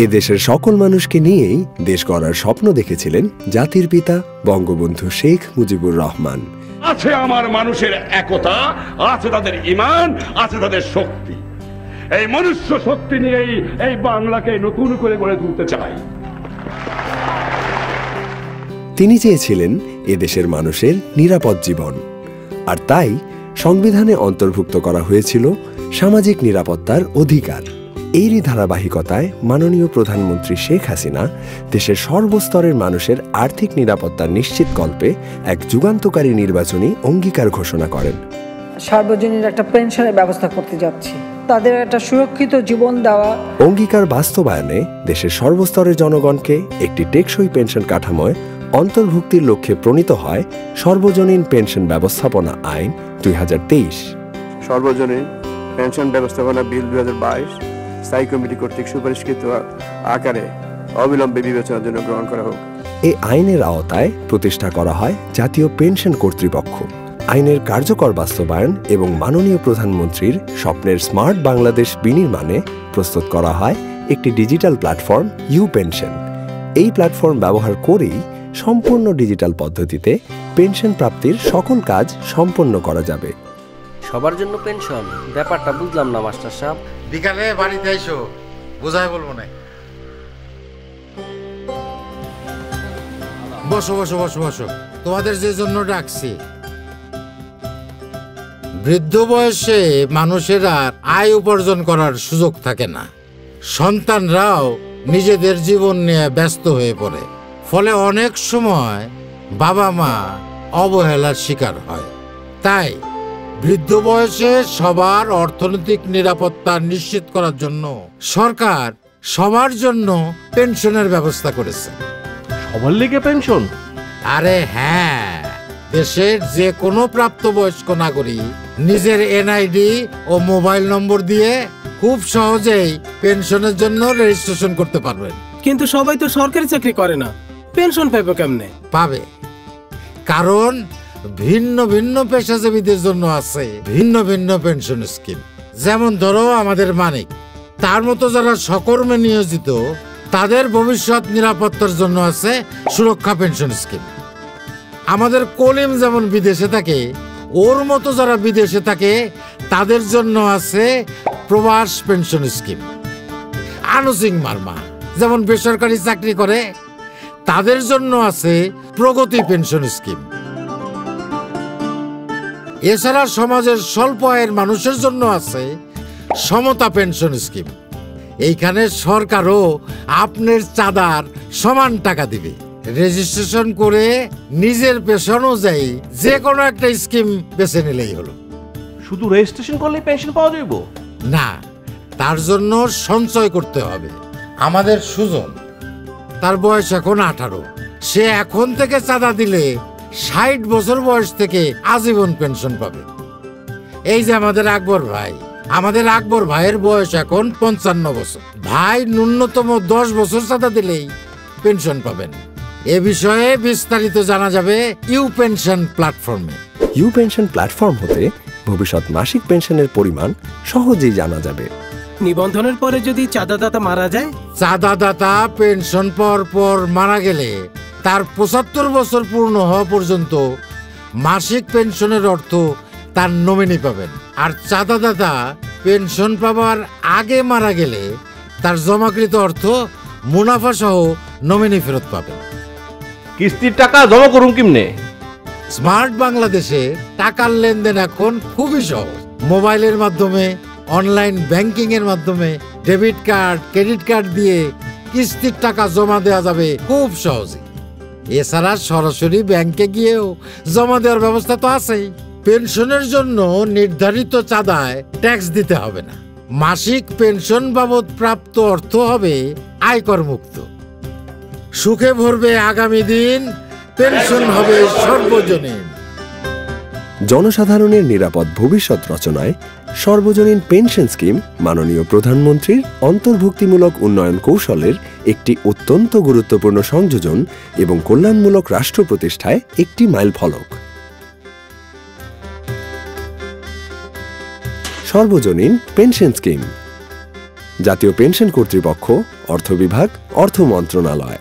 এদেশের সকল মানুষকে নিয়েই দেশ গড়ার স্বপ্ন দেখেছিলেন জাতির পিতা বঙ্গবন্ধু শেখ মুজিবুর রহমান। আছে আমার মানুষের একতা, আছে তাদের ঈমান, আছে তাদের শক্তি। এই মনুষ্য শক্তি নিয়েই এই বাংলাকে নতুন করে গড়ে তুলতে চাই। তিনি চেয়েছিলেন এদেশের মানুষের নিরাপদ জীবন, আর তাই সংবিধানে অন্তর্ভুক্ত করা হয়েছিল সামাজিক নিরাপত্তার অধিকার। এরই ধারাবাহিকতায় মাননীয় প্রধানমন্ত্রী শেখ হাসিনা দেশের সর্বস্তরের মানুষের আর্থিক নিরাপত্তা নিশ্চিতকল্পে এক যুগান্তকারী নির্বাচনী অঙ্গীকার ঘোষণা করেন। সার্বজনীন একটা পেনশনের ব্যবস্থা করতে যাচ্ছি, তাদের একটা সুরক্ষিত জীবন দেওয়া। অঙ্গীকার বাস্তবায়নে দেশের সর্বস্তরের জনগণকে একটি টেকসই পেনশন কাঠামোয় অন্তর্ভুক্তির লক্ষ্যে প্রণীত হয় সর্বজনীন পেনশন ব্যবস্থাপনা আইন 2023। সর্বজনীন পেনশন ব্যবস্থাপনা বিল 2022 স্থায়ী কমিটি কর্তৃক সুপারিশকৃত আকারে অবিলম্বে বিবেচনার জন্য গ্রহণ করা হোক। এই আইনের আওতায় প্রতিষ্ঠা করা হয় জাতীয় পেনশন কর্তৃপক্ষ। আইনের কার্যকর বাস্তবায়ন এবং মাননীয় প্রধানমন্ত্রীর স্বপ্নের স্মার্ট বাংলাদেশ বিনির্মাণে প্রস্তুত করা হয় একটি ডিজিটাল প্ল্যাটফর্ম ইউ পেনশন। এই প্ল্যাটফর্ম ব্যবহার করেই সম্পূর্ণ ডিজিটাল পদ্ধতিতে পেনশন প্রাপ্তির সকল কাজ সম্পন্ন করা যাবে। সবার জন্য পেনশন, ব্যাপারটা বুঝলাম না মাস্টার সাহেব। বিকালে বাড়িতে এসো, বোঝাই বলবো না। বসো বসো বসো বসো, তোমাদের যে জন্য ডাকছি। বৃদ্ধ বয়সে মানুষের আর আয় উপার্জন করার সুযোগ থাকে না, সন্তানরাও নিজেদের জীবন নিয়ে ব্যস্ত হয়ে পড়ে, ফলে অনেক সময় বাবা মা অবহেলার শিকার হয়। তাই বৃদ্ধ বয়সে সবার অর্থনৈতিক নিরাপত্তা নিশ্চিত করার জন্য সরকার সবার জন্য পেনশনের ব্যবস্থা করেছে। সবার লেগে পেনশন? আরে হ্যাঁ, দেশের যে কোনো প্রাপ্তবয়স্ক নাগরিক নিজের এনআইডি ও মোবাইল নম্বর দিয়ে খুব সহজেই পেনশনের জন্য রেজিস্ট্রেশন করতে পারবেন। কিন্তু সবাই তো সরকারি চাকরি করে না, পেনশন পাবে কেমনে? পাবে, কারণ ভিন্ন ভিন্ন পেশাজীবীদের জন্য আছে ভিন্ন ভিন্ন পেনশন স্কিম। যেমন ধরো আমাদের মানিক, তার মতো যারা সকর্মে নিয়োজিত তাদের ভবিষ্যৎ নিরাপত্তার জন্য আছে সুরক্ষা পেনশন স্কিম। আমাদের কলিম যেমন বিদেশে থাকে, ওর মতো যারা বিদেশে থাকে তাদের জন্য আছে প্রবাস পেনশন স্কিম। আনুসিং মার্মা যেমন বেসরকারি চাকরি করে, তাদের জন্য আছে প্রগতি পেনশন স্কিম। এছাড়া সমাজের স্বল্প আয়ের মানুষের জন্য আছে সমতা পেনশন স্কিম। এইখানে সরকারও আপনার চাঁদার সমান টাকা দিবে। রেজিস্ট্রেশন করে নিজের পেশা অনুযায়ী যে কোনো একটা স্কিম বেছে নিলেই হলো। শুধু রেজিস্ট্রেশন করলে পেনশন পাওয়া যাবে না, তার জন্য সঞ্চয় করতে হবে। আমাদের সুজন, তার বয়স এখন 18, সে এখন থেকে চাঁদা দিলে 60 বছর বয়স থেকে আজীবন পেনশন পাবে। এই যে আমাদের আকবর ভাইয়ের বয়স এখন 55 বছর। ভাই ন্যূনতম 10 বছর চাঁদা দিলেই পেনশন পাবেন। এ বিষয়ে বিস্তারিত জানা যাবে ইউ পেনশন প্ল্যাটফর্মে। ইউ পেনশন প্ল্যাটফর্ম হতে ভবিষ্যৎ মাসিক পেনশনের পরিমাণ সহজেই জানা যাবে। নিবন্ধনের পরে যদি চাঁদাদাতা মারা যায়, চাঁদাদাতা পেনশন পাওয়ার পর মারা গেলে তার 75 বছর পূর্ণ হওয়া পর্যন্ত মাসিক পেনশনের অর্থ তার নমিনি পাবেন। আর চাঁদাদাতা পেনশন পাবার আগে মারা গেলে তার জমাকৃত অর্থ মুনাফা সহ নমিনি ফেরত পাবেন। কিস্তির টাকা জমা করুন কেমনে? স্মার্ট বাংলাদেশে টাকার লেনদেন এখন খুবই সহজ। মোবাইলের মাধ্যমে, অনলাইন ব্যাংকিং এর মাধ্যমে, ডেবিট কার্ড, ক্রেডিট কার্ড দিয়ে কিস্তির টাকা জমা দেওয়া যাবে খুব সহজে। এছাড়া সরাসরি ব্যাংকে গিয়েও জমা দেওয়ার ব্যবস্থা তো আছেই। পেনশনের জন্য নির্ধারিত চাঁদায় ট্যাক্স দিতে হবে না। মাসিক পেনশন বাবদ প্রাপ্ত অর্থ হবে আয়কর মুক্ত। সুখে ভরবে আগামী দিন, পেনশন হবে সর্বজনীন। জনসাধারণের নিরাপদ ভবিষ্যৎ রচনায় সর্বজনীন পেনশন স্কিম মাননীয় প্রধানমন্ত্রীর অন্তর্ভুক্তিমূলক উন্নয়ন কৌশলের একটি অত্যন্ত গুরুত্বপূর্ণ সংযোজন এবং কল্যাণমূলক রাষ্ট্র প্রতিষ্ঠায় একটি মাইলফলক। সর্বজনীন পেনশন স্কিম। জাতীয় পেনশন কর্তৃপক্ষ, অর্থ বিভাগ, অর্থ মন্ত্রণালয়।